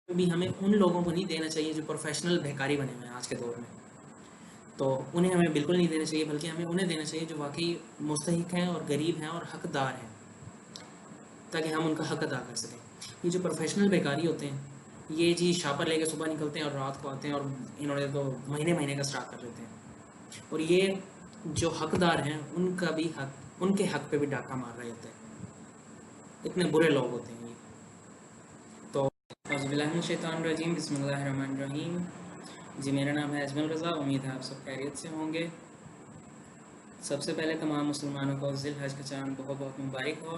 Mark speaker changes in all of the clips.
Speaker 1: بھی ہمیں ان لوگوں کو نہیں دینا چاہیے جو پروفیشنل بھیکاری بنے ہوئے ہیں آج کے دور میں، تو انہیں ہمیں بالکل نہیں دینا چاہیے، بلکہ ہمیں انہیں دینا چاہیے جو واقعی مستحق ہیں اور غریب ہیں اور حقدار ہیں، تاکہ ہم ان کا حق ادا کر سکیں۔ یہ جو پروفیشنل بیکاری ہوتے ہیں، یہ جی شاپر لے کے صبح نکلتے ہیں اور رات کو آتے ہیں، اور انہوں نے تو مہینے مہینے کا اسٹاک کر لیتے ہیں، اور یہ جو حقدار ہیں ان کا بھی حق، ان کے حق پہ بھی ڈاکہ مار رہے ہوتے ہیں۔ اتنے برے لوگ ہوتے ہیں یہ۔ تو اعوذ باللہ من الشیطان الرجیم، بسم اللہ الرحمن الرحیم۔ جی میرا نام ہے اجمل رضا، امید ہے آپ سب خیریت سے ہوں گے۔ سب سے پہلے تمام مسلمانوں کو ذی الحج کا چاند بہت بہت مبارک ہو۔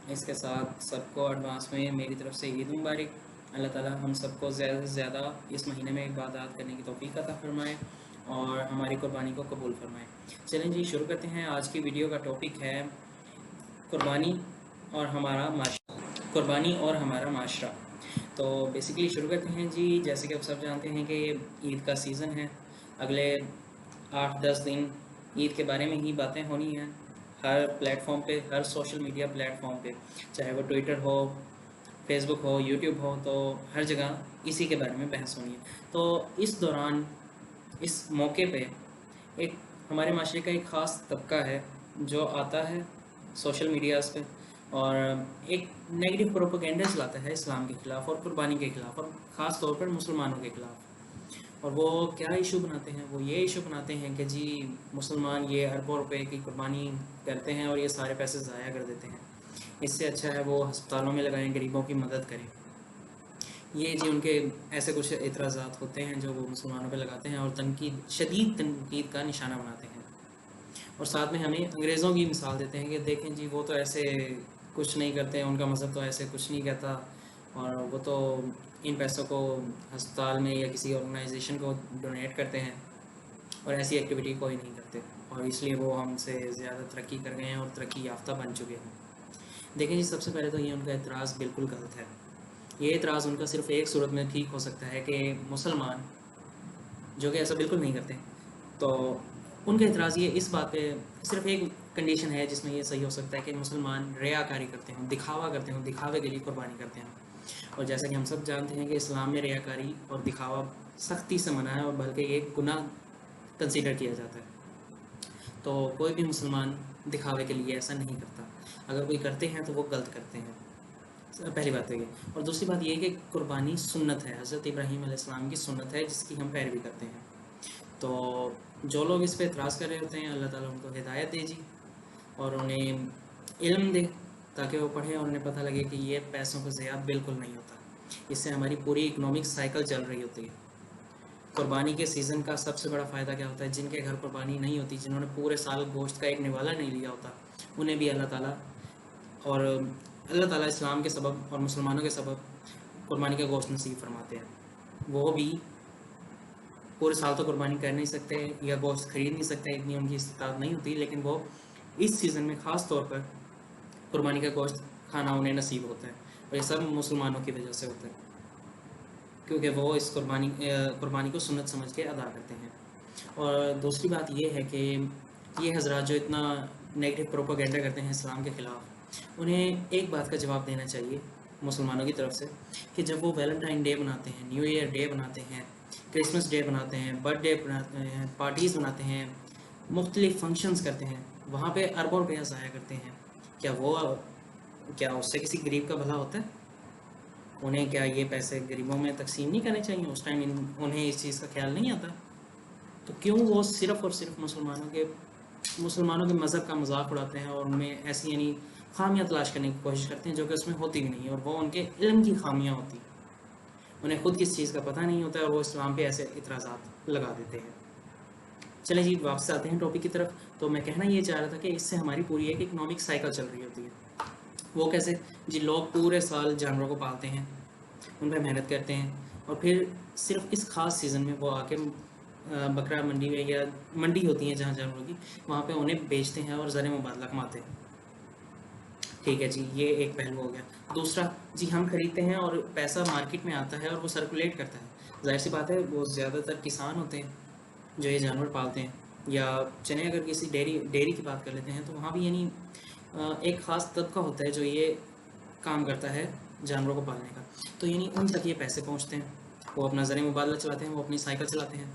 Speaker 1: اس کے ساتھ سب کو ایڈوانس میں میری طرف سے عید مبارک۔ اللہ تعالیٰ ہم سب کو زیادہ سے زیادہ اس مہینے میں عبادات کرنے کی توفیق عطا فرمائے اور ہماری قربانی کو قبول فرمائے۔ چلیں جی شروع کرتے ہیں۔ آج کی ویڈیو کا ٹاپک ہے قربانی اور ہمارا معاشرہ۔ قربانی اور ہمارا معاشرہ۔ تو بیسیکلی شروع کرتے ہیں جی۔ جیسے کہ آپ سب جانتے ہیں کہ عید کا سیزن ہے، اگلے 8-10 دن عید کے بارے میں ہی باتیں ہونی ہیں، ہر پلیٹ فارم پہ، ہر سوشل میڈیا پلیٹ فارم پہ، چاہے وہ ٹویٹر ہو، فیس بک ہو، یوٹیوب ہو، تو ہر جگہ اسی کے بارے میں بحث ہونی ہے۔ تو اس دوران، اس موقع پہ ایک ہمارے معاشرے کا ایک خاص طبقہ ہے جو آتا ہے سوشل میڈیاز پہ اور ایک نیگیٹو پروپیگنڈا چلاتا ہے اسلام کے خلاف اور قربانی کے خلاف، اور خاص طور پر مسلمانوں کے خلاف۔ اور وہ کیا ایشو بناتے ہیں؟ وہ یہ ایشو بناتے ہیں کہ جی مسلمان یہ اربوں روپے کی قربانی کرتے ہیں اور یہ سارے پیسے ضائع کر دیتے ہیں، اس سے اچھا ہے وہ ہسپتالوں میں لگائیں، غریبوں کی مدد کریں۔ یہ جی ان کے ایسے کچھ اعتراضات ہوتے ہیں جو وہ مسلمانوں پہ لگاتے ہیں اور شدید تنقید کا نشانہ بناتے ہیں، اور ساتھ میں ہمیں انگریزوں کی مثال دیتے ہیں کہ دیکھیں جی وہ تو ایسے کچھ نہیں کرتے، ان کا مذہب تو ایسے کچھ نہیں کہتا، اور وہ تو ان پیسوں کو ہسپتال میں یا کسی آرگنائزیشن کو ڈونیٹ کرتے ہیں اور ایسی ایکٹیویٹی کوئی نہیں کرتے، اور اس لیے وہ ہم سے زیادہ ترقی کر گئے ہیں اور ترقی یافتہ بن چکے ہیں۔ دیکھیں جی سب سے پہلے تو یہ ان کا اعتراض بالکل غلط ہے۔ یہ اعتراض ان کا صرف ایک صورت میں ٹھیک ہو سکتا ہے کہ مسلمان جو کہ ایسا بالکل نہیں کرتے، تو ان کا اعتراض یہ اس بات پہ صرف ایک کنڈیشن ہے جس میں یہ صحیح ہو سکتا ہے کہ مسلمان ریاکاری کرتے ہیں، دکھاوا کرتے ہیں، دکھاوے کے لیے قربانی کرتے ہیں، اور جیسا کہ ہم سب جانتے ہیں کہ اسلام میں ریاکاری اور دکھاوا سختی سے منع ہے، اور بلکہ یہ گناہ کنسیڈر کیا جاتا ہے۔ تو کوئی بھی مسلمان دکھاوے کے لیے ایسا نہیں کرتا، اگر کوئی کرتے ہیں تو وہ غلط کرتے ہیں، پہلی بات ہے یہ۔ اور دوسری بات یہ کہ قربانی سنت ہے، حضرت ابراہیم علیہ السلام کی سنت ہے جس کی ہم پیروی کرتے ہیں۔ تو جو لوگ اس پہ اعتراض کر رہے ہوتے ہیں، اللہ تعالیٰ ان کو ہدایت دے جی، اور انہیں علم دے تاکہ وہ پڑھیں اور انہیں پتہ لگے کہ یہ پیسوں کا ضیاع بالکل نہیں ہوتا، اس سے ہماری پوری اکنامک سائیکل چل رہی ہوتی ہے۔ قربانی کے سیزن کا سب سے بڑا فائدہ کیا ہوتا ہے؟ جن کے گھر قربانی نہیں ہوتی، جنہوں نے پورے سال گوشت کا ایک نوالا نہیں لیا ہوتا، انہیں بھی اللہ تعالیٰ اسلام کے سبب اور مسلمانوں کے سبب قربانی کا گوشت نصیب فرماتے ہیں۔ وہ بھی پورے سال تو قربانی کر نہیں سکتے یا گوشت خرید نہیں سکتے، اتنی ان کی استطاعت نہیں ہوتی، لیکن وہ اس سیزن میں خاص طور پر قربانی کا گوشت کھانا انہیں نصیب ہوتا ہے، اور یہ سب مسلمانوں کی وجہ سے ہوتا ہے، کیونکہ وہ اس قربانی کو سنت سمجھ کے ادا کرتے ہیں۔ اور دوسری بات یہ ہے کہ یہ حضرات جو اتنا نیگیٹو پروپیگنڈا کرتے ہیں اسلام کے خلاف، انہیں ایک بات کا جواب دینا چاہیے مسلمانوں کی طرف سے کہ جب وہ ویلنٹائن ڈے بناتے ہیں، نیو ایئر ڈے بناتے ہیں، کرسمس ڈے بناتے ہیں، برتھ ڈے بناتے ہیں، پارٹیز بناتے ہیں، مختلف فنکشنز کرتے ہیں، وہاں پہ اربوں روپیہ ضائع کرتے ہیں، کیا اس سے کسی غریب کا بھلا ہوتا ہے؟ انہیں کیا یہ پیسے غریبوں میں تقسیم نہیں کرنے چاہیے؟ اس ٹائم انہیں اس چیز کا خیال نہیں آتا؟ تو کیوں وہ صرف اور صرف مسلمانوں کے مذہب کا مذاق اڑاتے ہیں اور ان میں ایسی خامیاں تلاش کرنے کی کوشش کرتے ہیں جو کہ اس میں ہوتی بھی نہیں، اور وہ ان کے علم کی خامیاں ہوتی ہیں، انہیں خود کس چیز کا پتہ نہیں ہوتا ہے اور وہ اسلام پہ ایسے اعتراضات لگا دیتے ہیں۔ چلیں جی واپس آتے ہیں ٹاپک کی طرف۔ تو میں کہنا یہ چاہ رہا تھا کہ اس سے ہماری پوری ایک اکنامک سائیکل چل رہی ہوتی ہے۔ وہ کیسے؟ جی لوگ پورے سال جانوروں کو پالتے ہیں، ان پہ محنت کرتے ہیں، اور پھر صرف اس خاص سیزن میں وہ آ کے بکرا منڈی میں یا منڈی ہوتی ہیں جہاں جانوروں کی، وہاں پہ انہیں بیچتے ہیں اور زر مبادلہ کماتے ہیں۔ ٹھیک ہے جی، یہ ایک پہلو ہو گیا۔ دوسرا جی ہم خریدتے ہیں اور پیسہ مارکیٹ میں آتا ہے اور وہ سرکولیٹ کرتا ہے، ظاہر سی بات ہے وہ زیادہ تر کسان ہوتے ہیں جو یہ جانور پالتے ہیں، یا چلیں اگر کسی ڈیری کی بات کر لیتے ہیں تو وہاں بھی ایک خاص طبقہ ہوتا ہے جو یہ کام کرتا ہے جانوروں کو پالنے کا، تو یعنی ان تک یہ پیسے پہنچتے ہیں، وہ اپنا زرعی مبادلہ چلاتے ہیں، وہ اپنی سائیکل چلاتے ہیں.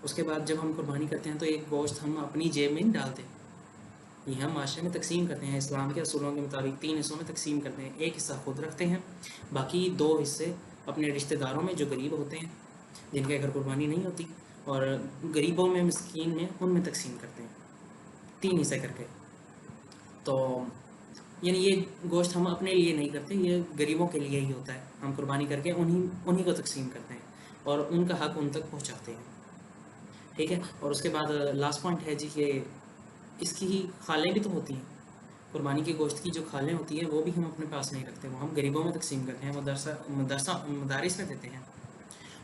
Speaker 1: اس کے بعد جب ہم قربانی کرتے ہیں تو ایک گوشت ہم اپنی جیب میں نہیں ڈالتے، یہ ہم معاشرے میں تقسیم کرتے ہیں. اسلام کے اصولوں کے مطابق 3 حصوں میں تقسیم کرتے ہیں. ایک حصہ خود رکھتے ہیں، باقی 2 حصے اپنے رشتہ داروں میں جو غریب ہوتے ہیں، جن کے گھر قربانی نہیں ہوتی، اور غریبوں میں، مسکین میں، ان میں تقسیم کرتے ہیں 3 حصے کر کے. تو یعنی یہ گوشت ہم اپنے لیے نہیں کرتے، یہ غریبوں کے لیے ہی ہوتا ہے. ہم قربانی کر کے انہی کو تقسیم کرتے ہیں اور ان کا حق ان تک پہنچاتے ہیں. ٹھیک ہے. اور اس کے بعد لاسٹ پوائنٹ ہے جی کہ اس کی خالیں بھی تو ہوتی ہیں. قربانی کے گوشت کی جو خالیں ہوتی ہیں وہ بھی ہم اپنے پاس نہیں رکھتے، وہ ہم غریبوں میں تقسیم کرتے ہیں، مدارس میں دیتے ہیں،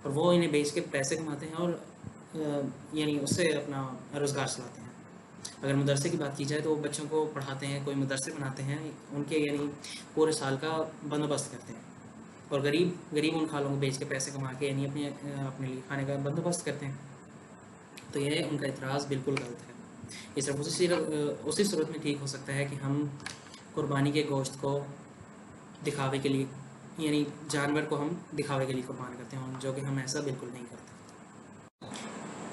Speaker 1: اور وہ انہیں بیچ کے پیسے کماتے ہیں اور یعنی اس سے اپنا روزگار چلاتے ہیں. اگر مدرسے کی بات کی جائے تو وہ بچوں کو پڑھاتے ہیں، کوئی مدرسے بناتے ہیں، ان کے یعنی پورے سال کا بندوبست کرتے ہیں، اور غریب ان کھالوں کو بیچ کے پیسے کما کے یعنی اپنے لیے کھانے کا بندوبست کرتے ہیں. تو یہ ان کا اعتراض بالکل غلط ہے. یہ صرف اسی صورت میں ٹھیک ہو سکتا ہے کہ ہم قربانی کے گوشت کو دکھاوے کے لیے، یعنی جانور کو ہم دکھاوے کے لیے قربان کرتے ہیں، جو کہ ہم ایسا بالکل نہیں کرتے.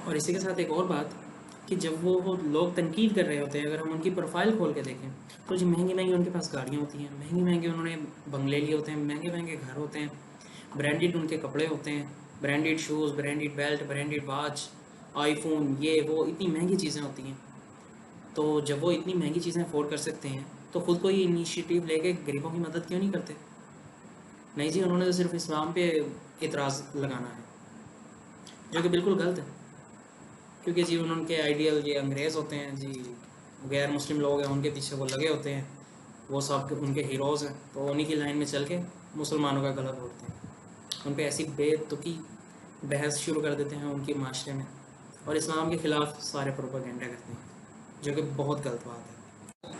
Speaker 1: اور اسی کے ساتھ ایک اور بات کہ جب وہ لوگ تنقید کر رہے ہوتے ہیں، اگر ہم ان کی پروفائل کھول کے دیکھیں تو جی مہنگی ان کے پاس گاڑیاں ہوتی ہیں، مہنگے انہوں نے بنگلے لیے ہوتے ہیں، مہنگے گھر ہوتے ہیں، برانڈیڈ ان کے کپڑے ہوتے ہیں، branded shoes, branded belt, branded watch, iPhone, یہ وہ اتنی مہنگی چیزیں ہوتی ہیں. تو جب وہ اتنی مہنگی چیزیں افورڈ کر سکتے ہیں تو خود کو یہ انیشیٹو لے کے غریبوں کی مدد کیوں نہیں کرتے؟ نہیں جی، انہوں نے تو صرف اسلام پہ اعتراض لگانا ہے، جو کہ بالکل غلط ہے. کیونکہ جی ان کے آئیڈیل یہ انگریز ہوتے ہیں جی، غیر مسلم لوگ ہیں ان کے پیچھے وہ لگے ہوتے ہیں، وہ سب ان کے ہیروز ہیں، تو انہی کی لائن میں چل کے مسلمانوں کا گلا گھونٹتے ہیں، ان پہ ایسی بے تکی بحث شروع کر دیتے ہیں ان کے معاشرے میں، اور اسلام کے خلاف سارے پروپیگنڈا کرتے ہیں، جو کہ بہت غلط بات ہے.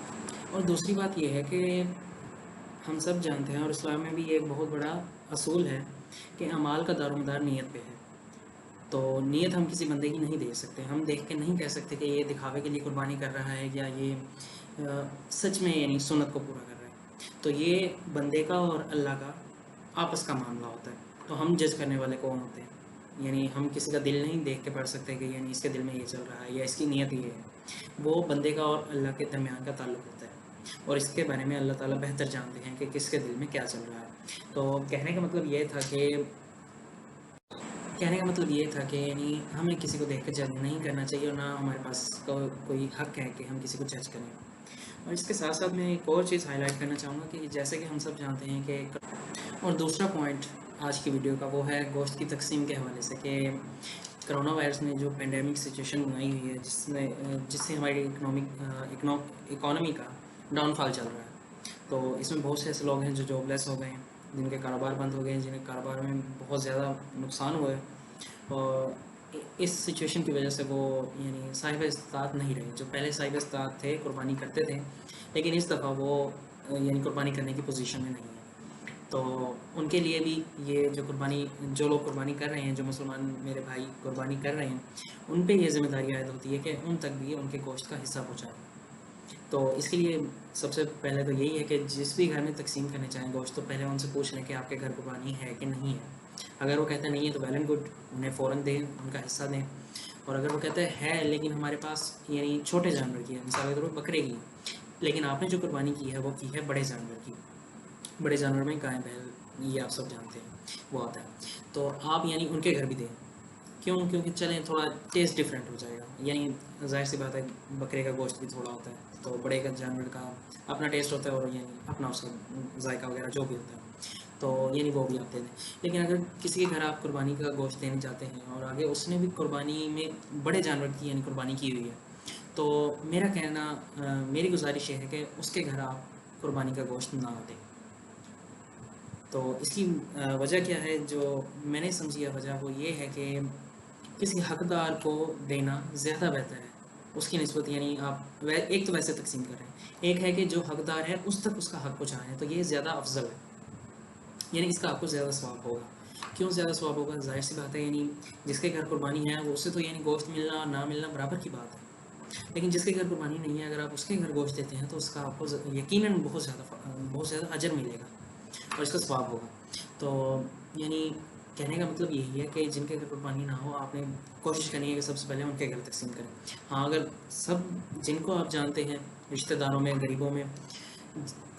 Speaker 1: اور دوسری بات یہ ہے کہ ہم سب جانتے ہیں، اور اسلام میں بھی یہ ایک بہت بڑا اصول ہے کہ اعمال کا دار و مدار نیت پہ ہے. تو نیت ہم کسی بندے کی نہیں دیکھ سکتے، ہم دیکھ کے نہیں کہہ سکتے کہ یہ دکھاوے کے لیے قربانی کر رہا ہے یا یہ سچ میں یعنی سنت کو پورا کر رہا ہے. تو یہ بندے کا اور اللہ کا آپس کا معاملہ ہوتا ہے. تو ہم جج کرنے والے کون ہوتے ہیں؟ یعنی ہم کسی کا دل نہیں دیکھ کے پڑھ سکتے کہ یعنی اس کے دل میں یہ چل رہا ہے یا اس کی نیت یہ ہے. وہ بندے کا اور اللہ کے درمیان کا تعلق ہوتا ہے، اور اس کے بارے میں اللہ تعالیٰ بہتر جانتے ہیں کہ کس کے دل میں کیا چل رہا ہے. تو کہنے کا مطلب یہ تھا کہ یعنی ہمیں کسی کو دیکھ کے جج نہیں کرنا چاہیے، اور نہ ہمارے پاس کوئی حق ہے کہ ہم کسی کو جج کریں. اور اس کے ساتھ ساتھ میں ایک اور چیز ہائی لائٹ کرنا چاہوں گا کہ جیسے کہ ہم سب جانتے ہیں کہ، اور دوسرا پوائنٹ آج کی ویڈیو کا وہ ہے گوشت کی تقسیم کے حوالے سے، کہ کرونا وائرس نے جو پینڈیمک سچویشن بنائی ہوئی ہے جس سے ہماری اکانومی کا ڈاؤن فال چل رہا ہے. تو اس میں بہت سے ایسے لوگ ہیں جو جاب لیس ہو گئے ہیں، جن کے کاروبار بند ہو گئے ہیں، جن کے کاروبار میں بہت زیادہ نقصان ہوا ہے، اور اس سچویشن کی وجہ سے وہ یعنی صاحب استطاعت نہیں رہے. جو پہلے صاحب استطاعت تھے قربانی کرتے تھے، لیکن اس دفعہ وہ یعنی قربانی کرنے کی پوزیشن میں نہیں ہے. تو ان کے لیے بھی یہ جو لوگ قربانی کر رہے ہیں، جو مسلمان میرے بھائی قربانی کر رہے ہیں، ان پہ یہ ذمہ داری عائد ہوتی ہے کہ ان تک بھی ان کے گوشت کا حصہ پہنچائیں. تو اس کے لیے سب سے پہلے تو یہی ہے کہ جس بھی گھر میں تقسیم کرنے چاہیں گوشت، تو پہلے ان سے پوچھ لیں کہ آپ کے گھر قربانی ہے کہ نہیں ہے. اگر وہ کہتے ہیں نہیں ہے تو ویل اینڈ گڈ، انہیں فوراً دیں، ان کا حصہ دیں. اور اگر وہ کہتے ہیں لیکن ہمارے پاس یعنی چھوٹے جانور کی ہے، مثال کے طور پر بکرے کی، لیکن آپ نے جو قربانی کی ہے وہ کی ہے بڑے جانور کی، بڑے جانور میں گائے بیل یہ آپ سب جانتے ہیں وہ آتا ہے، تو آپ یعنی ان کے گھر بھی دیں. کیونکہ چلیں تھوڑا ٹیسٹ ڈفرینٹ ہو جائے گا. یعنی ظاہر سی بات ہے بکرے کا گوشت بھی تھوڑا ہوتا ہے، تو بڑے کا جانور کا اپنا ٹیسٹ ہوتا ہے، اور یعنی اپنا اس کا ذائقہ وغیرہ جو بھی ہوتا ہے، تو یعنی وہ بھی آپ دے دیں. لیکن اگر کسی کے گھر آپ قربانی کا گوشت دینے چاہتے ہیں اور آگے اس نے بھی قربانی میں بڑے جانور کی یعنی قربانی کی ہوئی ہے، تو میری گزارش یہ ہے کہ اس کے گھر آپ قربانی کا گوشت نہ دیں. تو اس کی وجہ کیا ہے؟ جو میں نے سمجھی ہے وجہ وہ یہ ہے کہ کسی حقدار کو دینا زیادہ بہتر ہے اس کی نسبت. یعنی آپ ایک تو ویسے تقسیم کر رہے ہیں، ایک ہے کہ جو حقدار ہے اس تک اس کا حق پہنچائیں، تو یہ زیادہ افضل ہے. یعنی اس کا آپ کو زیادہ ثواب ہوگا. کیوں زیادہ ثواب ہوگا؟ ظاہر سی بات ہے یعنی جس کے گھر قربانی ہے وہ اس سے تو یعنی گوشت ملنا اور نہ ملنا برابر کی بات ہے. لیکن جس کے گھر قربانی نہیں ہے، اگر آپ اس کے گھر گوشت دیتے ہیں تو اس کا آپ کو یقیناً بہت زیادہ اجر ملے گا. اور اس کا ثواب ہوگا. تو یعنی کہنے کا مطلب یہی ہے کہ جن کے گھر قربانی نہ ہو آپ نے کوشش کرنی ہے کہ سب سے پہلے ان کے گھر تقسیم کریں. ہاں اگر سب جن کو آپ جانتے ہیں رشتہ داروں میں غریبوں میں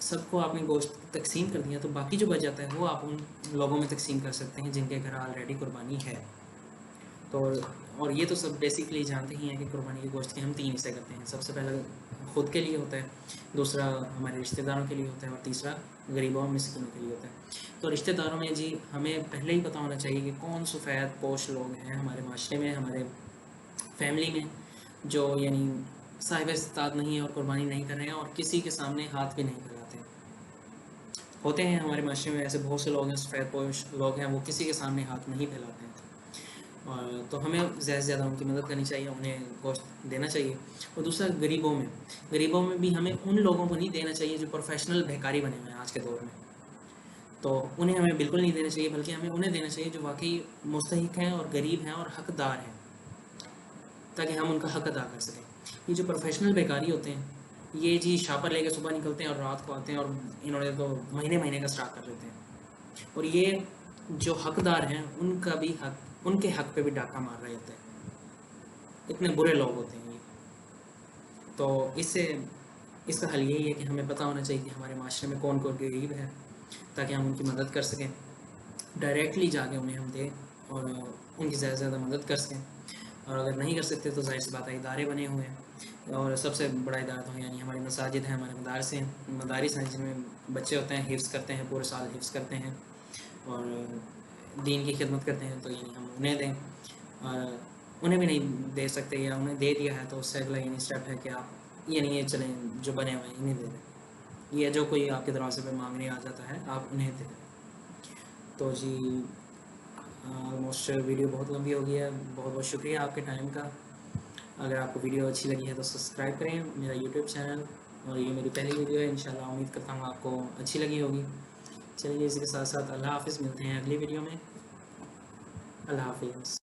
Speaker 1: سب کو آپ نے گوشت تقسیم کر دیا تو باقی جو بچ جاتا ہے وہ آپ ان لوگوں میں تقسیم کر سکتے ہیں جن کے گھر آلریڈی قربانی ہے. تو اور یہ تو سب بیسکلی جانتے ہی ہیں کہ قربانی کے گوشت کے ہم 3 حصے کرتے ہیں. سب سے پہلے خود کے لیے ہوتا ہے, دوسرا ہمارے رشتہ داروں کے لیے ہوتا ہے, اور تیسرا غریبوں اور مسکینوں کے لیے ہوتا ہے. تو رشتہ داروں میں جی ہمیں پہلے ہی پتہ ہونا چاہیے کہ کون سفید پوش لوگ ہیں ہمارے معاشرے میں, ہمارے فیملی میں, جو یعنی صاحب استطاعت نہیں ہے اور قربانی نہیں کر رہے ہیں اور کسی کے سامنے ہاتھ بھی نہیں پھیلاتے. ہوتے ہیں ہمارے معاشرے میں ایسے بہت سے لوگ ہیں, سفید پوش لوگ ہیں, وہ کسی کے سامنے ہاتھ نہیں پھیلاتے ہیں. اور تو ہمیں زیادہ سے زیادہ ان کی مدد کرنی چاہیے, انہیں گوشت دینا چاہیے. اور دوسرا غریبوں میں بھی ہمیں ان لوگوں کو نہیں دینا چاہیے جو پروفیشنل بھیکاری بنے ہوئے ہیں آج کے دور میں. تو انہیں ہمیں بالکل نہیں دینا چاہیے, بلکہ ہمیں انہیں دینا چاہیے جو واقعی مستحق ہیں اور غریب ہیں اور حقدار ہیں, تاکہ ہم ان کا حق ادا کر سکیں. یہ جو پروفیشنل بیکاری ہوتے ہیں یہ جی شاپر لے کے صبح نکلتے ہیں اور رات کو آتے ہیں, اور انہوں نے تو مہینے کا اسٹاک کر لیتے ہیں. اور یہ جو حقدار ہیں ان کا بھی حق, ان کے حق پہ بھی ڈاکہ مار رہے ہوتے ہیں. اتنے برے لوگ ہوتے ہیں یہ. تو اس کا حل یہی ہے کہ ہمیں پتہ ہونا چاہیے کہ ہمارے معاشرے میں کون کون غریب ہے, تاکہ ہم ان کی مدد کر سکیں, ڈائریکٹلی جا کے انہیں ہم دیں اور ان کی زیادہ سے زیادہ مدد کر سکیں. اور اگر نہیں کر سکتے تو ظاہر سی بات ہے ادارے بنے ہوئے ہیں, اور سب سے بڑا ادارہ تو یعنی ہماری مساجد ہیں, ہمارے مدارس ہیں جن میں بچے ہوتے ہیں, حفظ کرتے ہیں, پورے سال حفظ کرتے ہیں اور دین کی خدمت کرتے ہیں. تو یعنی ہم انہیں دیں, اور انہیں بھی نہیں دے سکتے یا انہیں دے دیا ہے تو اس سے اگلا یعنی اسٹیپ ہے کہ آپ یعنی یہ چلیں جو بنے ہوئے ہیں انہیں دے دیں, یا جو کوئی آپ کے دروازے پہ مانگنے آ جاتا ہے آپ انہیں دیں. تو جی آلموسٹ ویڈیو بہت لمبی ہو گئی ہے. بہت بہت شکریہ آپ کے ٹائم کا. اگر آپ کو ویڈیو اچھی لگی ہے تو سبسکرائب کریں میرا یوٹیوب چینل, اور یہ میری پہلی ویڈیو ہے, انشاءاللہ امید کرتا ہوں آپ کو اچھی لگی ہوگی. چلیے اسی کے ساتھ ساتھ اللہ حافظ, ملتے ہیں اگلی ویڈیو میں. اللہ حافظ.